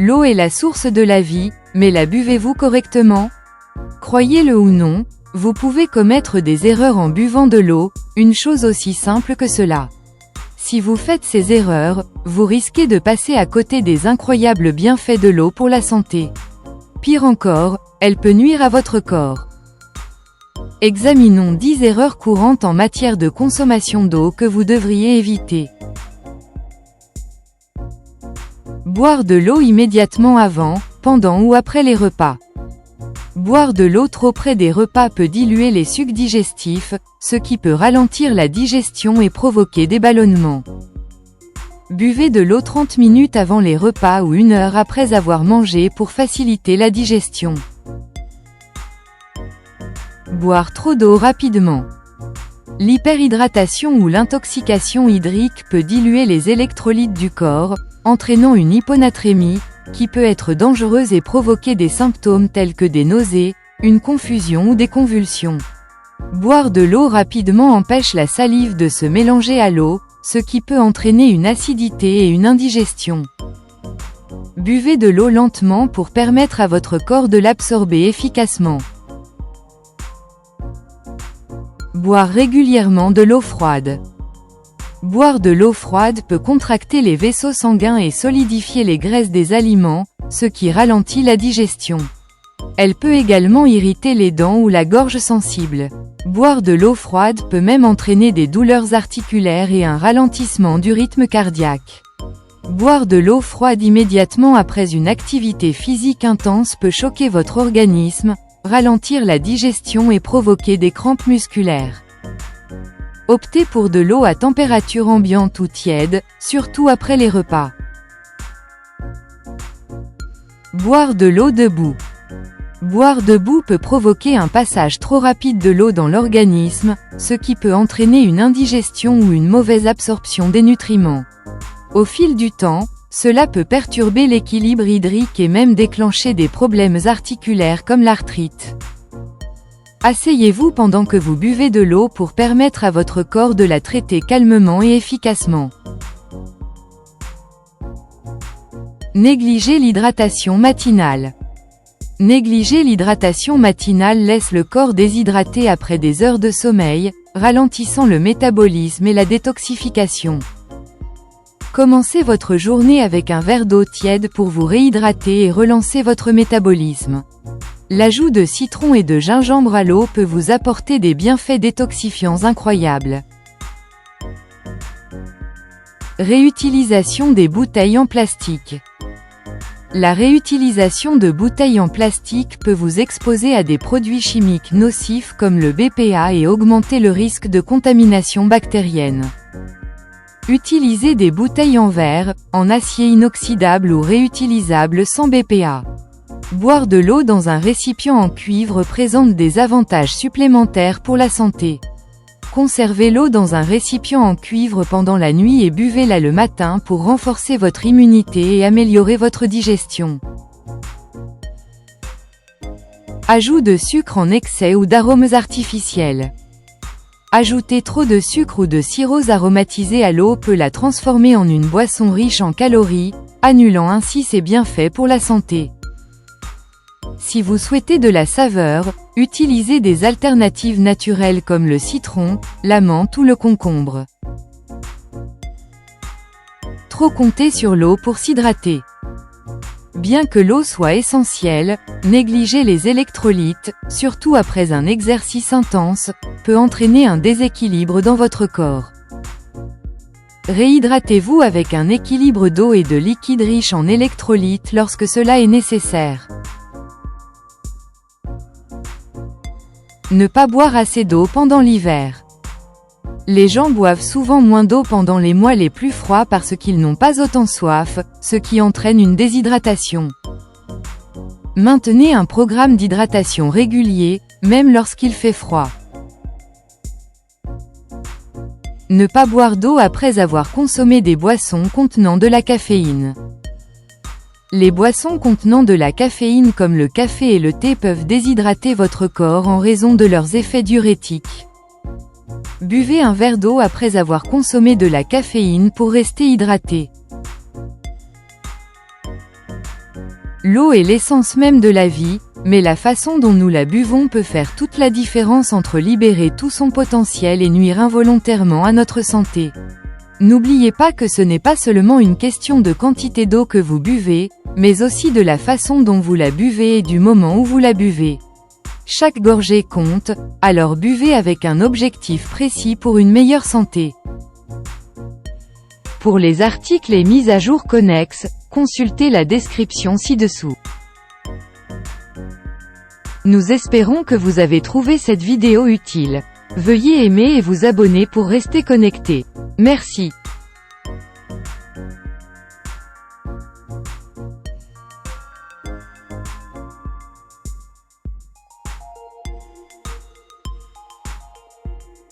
L'eau est la source de la vie, mais la buvez-vous correctement? Croyez-le ou non, vous pouvez commettre des erreurs en buvant de l'eau, une chose aussi simple que cela. Si vous faites ces erreurs, vous risquez de passer à côté des incroyables bienfaits de l'eau pour la santé. Pire encore, elle peut nuire à votre corps. Examinons 10 erreurs courantes en matière de consommation d'eau que vous devriez éviter. Boire de l'eau immédiatement avant, pendant ou après les repas. Boire de l'eau trop près des repas peut diluer les sucs digestifs, ce qui peut ralentir la digestion et provoquer des ballonnements. Buvez de l'eau 30 minutes avant les repas ou 1 heure après avoir mangé pour faciliter la digestion. Boire trop d'eau rapidement. L'hyperhydratation ou l'intoxication hydrique peut diluer les électrolytes du corps, entraînant une hyponatrémie, qui peut être dangereuse et provoquer des symptômes tels que des nausées, une confusion ou des convulsions. Boire de l'eau rapidement empêche la salive de se mélanger à l'eau, ce qui peut entraîner une acidité et une indigestion. Buvez de l'eau lentement pour permettre à votre corps de l'absorber efficacement. Boire régulièrement de l'eau froide. Boire de l'eau froide peut contracter les vaisseaux sanguins et solidifier les graisses des aliments, ce qui ralentit la digestion. Elle peut également irriter les dents ou la gorge sensible. Boire de l'eau froide peut même entraîner des douleurs articulaires et un ralentissement du rythme cardiaque. Boire de l'eau froide immédiatement après une activité physique intense peut choquer votre organisme, ralentir la digestion et provoquer des crampes musculaires. Optez pour de l'eau à température ambiante ou tiède, surtout après les repas. Boire de l'eau debout. Boire debout peut provoquer un passage trop rapide de l'eau dans l'organisme, ce qui peut entraîner une indigestion ou une mauvaise absorption des nutriments. Au fil du temps, cela peut perturber l'équilibre hydrique et même déclencher des problèmes articulaires comme l'arthrite. Asseyez-vous pendant que vous buvez de l'eau pour permettre à votre corps de la traiter calmement et efficacement. Négligez l'hydratation matinale. Négliger l'hydratation matinale laisse le corps déshydraté après des heures de sommeil, ralentissant le métabolisme et la détoxification. Commencez votre journée avec un verre d'eau tiède pour vous réhydrater et relancer votre métabolisme. L'ajout de citron et de gingembre à l'eau peut vous apporter des bienfaits détoxifiants incroyables. Réutilisation des bouteilles en plastique. La réutilisation de bouteilles en plastique peut vous exposer à des produits chimiques nocifs comme le BPA et augmenter le risque de contamination bactérienne. Utilisez des bouteilles en verre, en acier inoxydable ou réutilisable sans BPA. Boire de l'eau dans un récipient en cuivre présente des avantages supplémentaires pour la santé. Conservez l'eau dans un récipient en cuivre pendant la nuit et buvez-la le matin pour renforcer votre immunité et améliorer votre digestion. Ajout de sucre en excès ou d'arômes artificiels. Ajouter trop de sucre ou de sirops aromatisés à l'eau peut la transformer en une boisson riche en calories, annulant ainsi ses bienfaits pour la santé. Si vous souhaitez de la saveur, utilisez des alternatives naturelles comme le citron, la menthe ou le concombre. Trop compter sur l'eau pour s'hydrater. Bien que l'eau soit essentielle, négliger les électrolytes, surtout après un exercice intense, peut entraîner un déséquilibre dans votre corps. Réhydratez-vous avec un équilibre d'eau et de liquide riche en électrolytes lorsque cela est nécessaire. Ne pas boire assez d'eau pendant l'hiver. Les gens boivent souvent moins d'eau pendant les mois les plus froids parce qu'ils n'ont pas autant soif, ce qui entraîne une déshydratation. Maintenez un programme d'hydratation régulier, même lorsqu'il fait froid. Ne pas boire d'eau après avoir consommé des boissons contenant de la caféine. Les boissons contenant de la caféine comme le café et le thé peuvent déshydrater votre corps en raison de leurs effets diurétiques. Buvez un verre d'eau après avoir consommé de la caféine pour rester hydraté. L'eau est l'essence même de la vie, mais la façon dont nous la buvons peut faire toute la différence entre libérer tout son potentiel et nuire involontairement à notre santé. N'oubliez pas que ce n'est pas seulement une question de quantité d'eau que vous buvez, mais aussi de la façon dont vous la buvez et du moment où vous la buvez. Chaque gorgée compte, alors buvez avec un objectif précis pour une meilleure santé. Pour les articles et mises à jour connexes, consultez la description ci-dessous. Nous espérons que vous avez trouvé cette vidéo utile. Veuillez aimer et vous abonner pour rester connecté. Merci.